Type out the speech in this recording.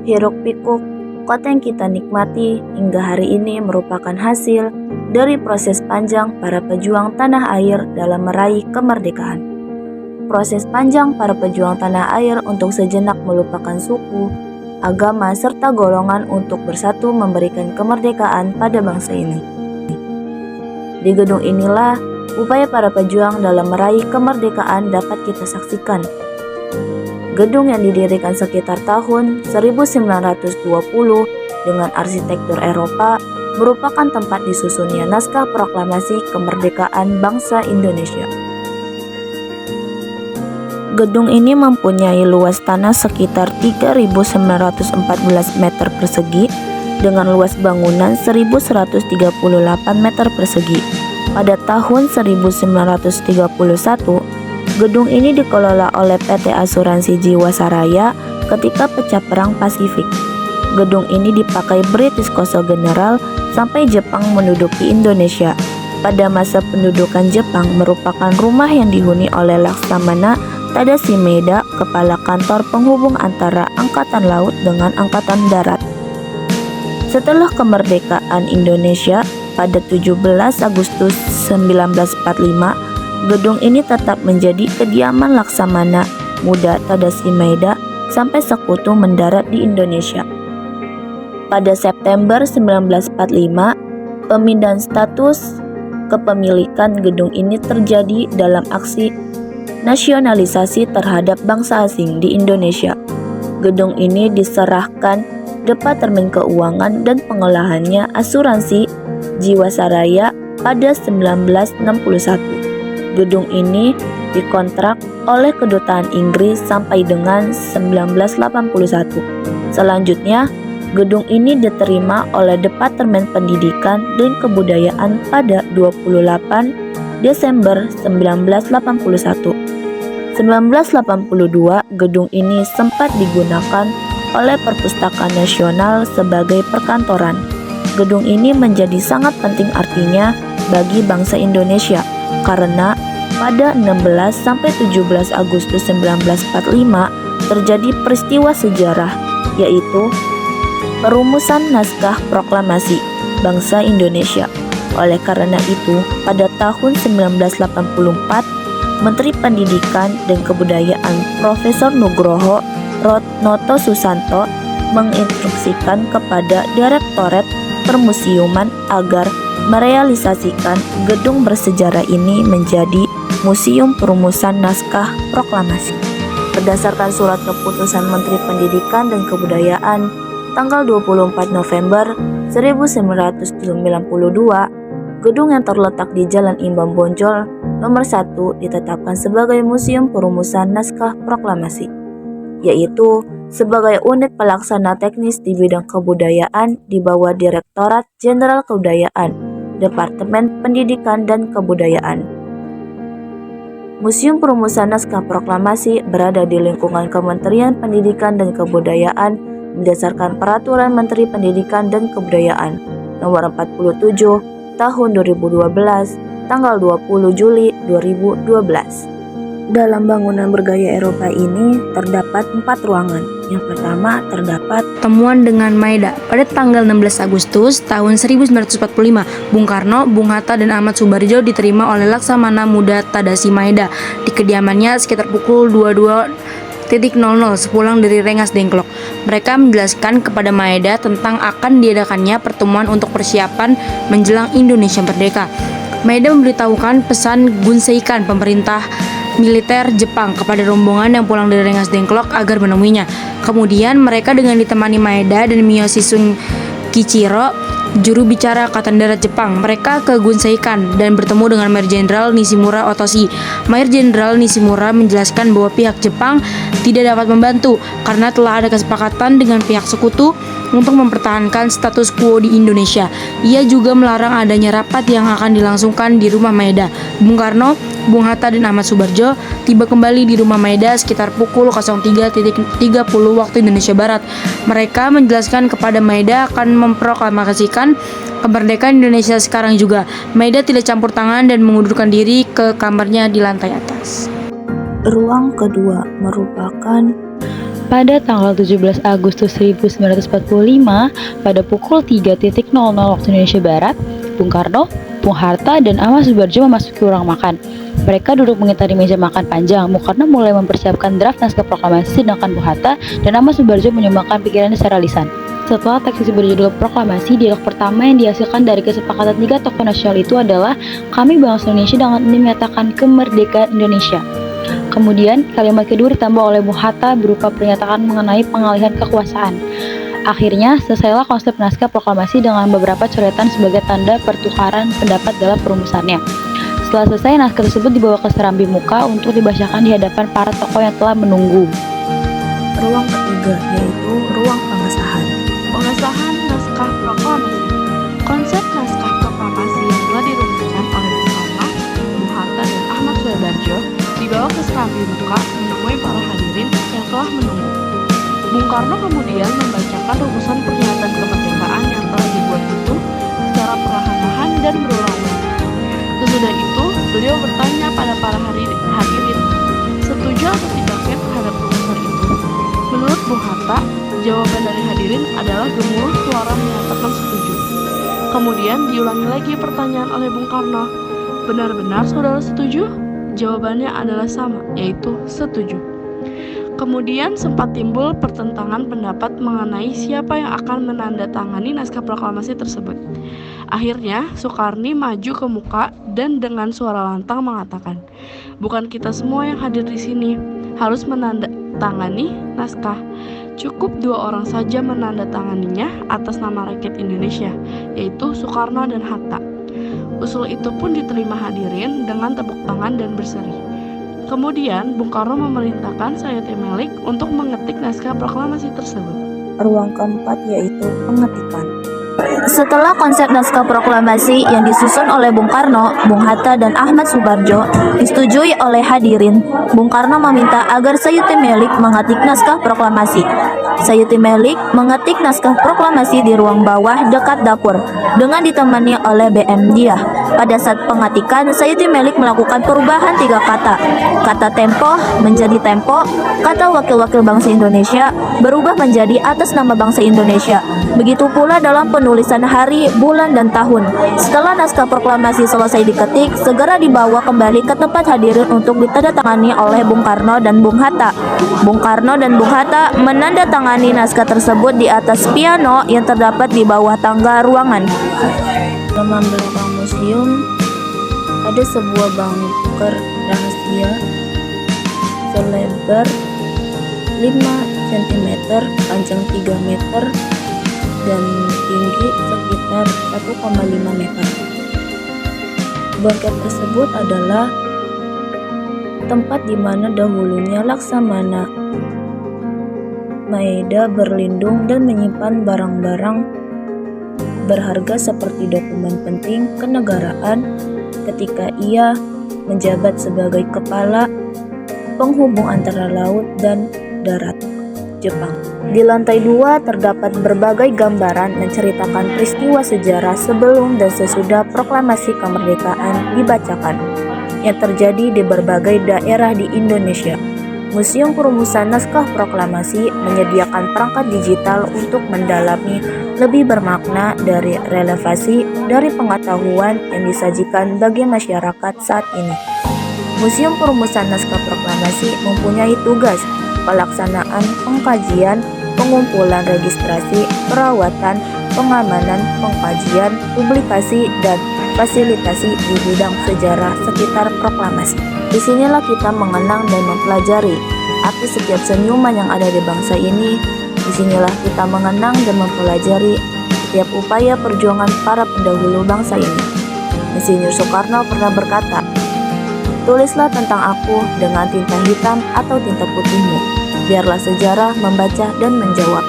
Hiruk pikuk kota yang kita nikmati hingga hari ini merupakan hasil dari proses panjang para pejuang tanah air dalam meraih kemerdekaan. Proses panjang para pejuang tanah air untuk sejenak melupakan suku, agama, serta golongan untuk bersatu memberikan kemerdekaan pada bangsa ini. Di gedung inilah upaya para pejuang dalam meraih kemerdekaan dapat kita saksikan. Gedung yang didirikan sekitar tahun 1920 dengan arsitektur Eropa merupakan tempat disusunnya naskah proklamasi kemerdekaan bangsa Indonesia. Gedung ini mempunyai luas tanah sekitar 3.914 meter persegi dengan luas bangunan 1.138 meter persegi. Pada tahun 1931, gedung ini dikelola oleh PT Asuransi Jiwasraya ketika pecah perang Pasifik. Gedung ini dipakai British Coastal General sampai Jepang menduduki Indonesia. Pada masa pendudukan Jepang merupakan rumah yang dihuni oleh Laksamana Tadashi Maeda, kepala kantor penghubung antara Angkatan Laut dengan Angkatan Darat. Setelah kemerdekaan Indonesia pada 17 Agustus 1945, gedung ini tetap menjadi kediaman Laksamana Muda Tadashi Maeda sampai sekutu mendarat di Indonesia. Pada September 1945, pemindahan status kepemilikan gedung ini terjadi dalam aksi nasionalisasi terhadap bangsa asing di Indonesia. Gedung ini diserahkan Departemen Keuangan dan Pengolahannya Asuransi Jiwasraya pada 1961. Gedung ini dikontrak oleh Kedutaan Inggris sampai dengan 1981. Selanjutnya, gedung ini diterima oleh Departemen Pendidikan dan Kebudayaan pada 28 Desember 1981. 1982, gedung ini sempat digunakan oleh Perpustakaan Nasional sebagai perkantoran. Gedung ini menjadi sangat penting artinya bagi bangsa Indonesia karena pada 16 sampai 17 Agustus 1945 terjadi peristiwa sejarah, yaitu perumusan naskah proklamasi bangsa Indonesia. Oleh karena itu, pada tahun 1984, Menteri Pendidikan dan Kebudayaan Profesor Nugroho Noto Susanto menginstruksikan kepada Direktorat Permusiuman agar merealisasikan gedung bersejarah ini menjadi Museum Perumusan Naskah Proklamasi. Berdasarkan surat keputusan Menteri Pendidikan dan Kebudayaan tanggal 24 November 1992, gedung yang terletak di Jalan Imam Bonjol nomor 1 ditetapkan sebagai Museum Perumusan Naskah Proklamasi, yaitu sebagai unit pelaksana teknis di bidang kebudayaan di bawah Direktorat Jenderal Kebudayaan, Departemen Pendidikan dan Kebudayaan. Museum Perumusan Naskah Proklamasi berada di lingkungan Kementerian Pendidikan dan Kebudayaan berdasarkan Peraturan Menteri Pendidikan dan Kebudayaan Nomor 47 Tahun 2012 tanggal 20 Juli 2012. Dalam bangunan bergaya Eropa ini terdapat 4 ruangan. Yang pertama terdapat Temuan dengan Maeda. Pada tanggal 16 Agustus tahun 1945, Bung Karno, Bung Hatta, dan Ahmad Subarjo diterima oleh Laksamana Muda Tadashi Maeda di kediamannya sekitar pukul 22.00 sepulang dari Rengas Dengklok. Mereka menjelaskan kepada Maeda tentang akan diadakannya pertemuan untuk persiapan menjelang Indonesia merdeka. Maeda memberitahukan pesan Gunseikan pemerintah militer Jepang kepada rombongan yang pulang dari Rengas Dengklok agar menemuinya. Kemudian mereka dengan ditemani Maeda dan Miyoshi Kichiro, juru bicara Angkatan Darat Jepang, mereka ke Gunseikan dan bertemu dengan Mayor Jenderal Nishimura Otoshi. Mayor Jenderal Nishimura menjelaskan bahwa pihak Jepang tidak dapat membantu karena telah ada kesepakatan dengan pihak sekutu untuk mempertahankan status quo di Indonesia. Ia juga melarang adanya rapat yang akan dilangsungkan di rumah Maeda. Bung Karno, Bung Hatta, dan Ahmad Subarjo tiba kembali di rumah Maeda sekitar pukul 03.30 waktu Indonesia Barat. Mereka menjelaskan kepada Maeda akan memproklamasikan kemerdekaan Indonesia sekarang juga. Maeda tidak campur tangan dan mengundurkan diri ke kamarnya di lantai atas. Ruang kedua merupakan Pada tanggal 17 Agustus 1945, pada pukul 3.00 waktu Indonesia Barat, Bung Karno, Bung Hatta, dan Ahmad Subarjo memasuki ruang makan. Mereka duduk mengitari meja makan panjang. Bung Karno mulai mempersiapkan draft naskah proklamasi, sedangkan Bung Hatta dan Ahmad Subarjo menyumbangkan pikirannya secara lisan. Setelah teks isi berjudul proklamasi, dialog pertama yang dihasilkan dari kesepakatan tiga tokoh nasional itu adalah kami bangsa Indonesia dengan ini menyatakan kemerdekaan Indonesia. Kemudian, kalimat kedua ditambah oleh Bung Hatta berupa pernyataan mengenai pengalihan kekuasaan. Akhirnya, selesailah konsep naskah proklamasi dengan beberapa coretan sebagai tanda pertukaran pendapat dalam perumusannya. Setelah selesai, naskah tersebut dibawa ke serambi muka untuk dibacakan di hadapan para tokoh yang telah menunggu. Ruang ketiga yaitu ruang pengesahan. Pengesahan naskah proklamasi. Konsep naskah proklamasi yang telah dirumuskan oleh Bung Karno, Bung Hatta, dan Ahmad Subarjo dibawa ke serambi muka menemui para hadirin yang telah menunggu. Bung Karno kemudian membacakan rumusan pernyataan kemerdekaan yang telah dibuat itu secara perlahan-lahan dan berulang-ulang. Sesudah itu, beliau bertanya pada para hadirin, setuju atau tidaknya terhadap rumusan itu. Menurut Bung Hatta, jawaban dari hadirin adalah gemuruh suara menyatakan setuju. Kemudian diulangi lagi pertanyaan oleh Bung Karno, benar-benar saudara setuju? Jawabannya adalah sama, yaitu setuju. Kemudian sempat timbul pertentangan pendapat mengenai siapa yang akan menandatangani naskah proklamasi tersebut. Akhirnya, Soekarni maju ke muka dan dengan suara lantang mengatakan, bukan kita semua yang hadir di sini harus menandatangani naskah. Cukup 2 orang saja menandatanganinya atas nama rakyat Indonesia, yaitu Soekarno dan Hatta. Usul itu pun diterima hadirin dengan tepuk tangan dan berseri. Kemudian, Bung Karno memerintahkan Sayuti Melik untuk mengetik naskah proklamasi tersebut. Ruang keempat yaitu pengetikan. Setelah konsep naskah proklamasi yang disusun oleh Bung Karno, Bung Hatta, dan Ahmad Subarjo disetujui oleh hadirin, Bung Karno meminta agar Sayuti Melik mengetik naskah proklamasi. Sayuti Melik mengetik naskah proklamasi di ruang bawah dekat dapur dengan ditemani oleh BM Diah. Pada saat pengetikan, Sayuti Melik melakukan perubahan 3 kata. Kata tempo menjadi tempo, kata wakil-wakil bangsa Indonesia berubah menjadi atas nama bangsa Indonesia. Begitu pula dalam penulisan hari, bulan, dan tahun. Setelah naskah proklamasi selesai diketik, segera dibawa kembali ke tempat hadirin untuk ditandatangani oleh Bung Karno dan Bung Hatta. Bung Karno dan Bung Hatta menandatangani naskah tersebut di atas piano yang terdapat di bawah tangga ruangan. Halaman belakang museum ada sebuah bunker rahasia selebar 5 cm, panjang 3 meter, dan tinggi sekitar 1,5 meter. Bunker tersebut adalah tempat di mana dahulunya Laksamana Maeda berlindung dan menyimpan barang-barang berharga seperti dokumen penting kenegaraan ketika ia menjabat sebagai kepala penghubung antara laut dan darat Jepang. Di lantai 2 terdapat berbagai gambaran menceritakan peristiwa sejarah sebelum dan sesudah proklamasi kemerdekaan dibacakan yang terjadi di berbagai daerah di Indonesia. Museum Perumusan Naskah Proklamasi menyediakan perangkat digital untuk mendalami lebih bermakna dari relevansi dari pengetahuan yang disajikan bagi masyarakat saat ini. Museum Perumusan Naskah Proklamasi mempunyai tugas pelaksanaan pengkajian, pengumpulan registrasi, perawatan, pengamanan, pengkajian, publikasi, dan fasilitasi di bidang sejarah sekitar proklamasi. Disinilah kita mengenang dan mempelajari arti setiap senyuman yang ada di bangsa ini. Disinilah kita mengenang dan mempelajari setiap upaya perjuangan para pendahulu bangsa ini. Insinyur Soekarno pernah berkata, "Tulislah tentang aku dengan tinta hitam atau tinta putihmu, biarlah sejarah membaca dan menjawab."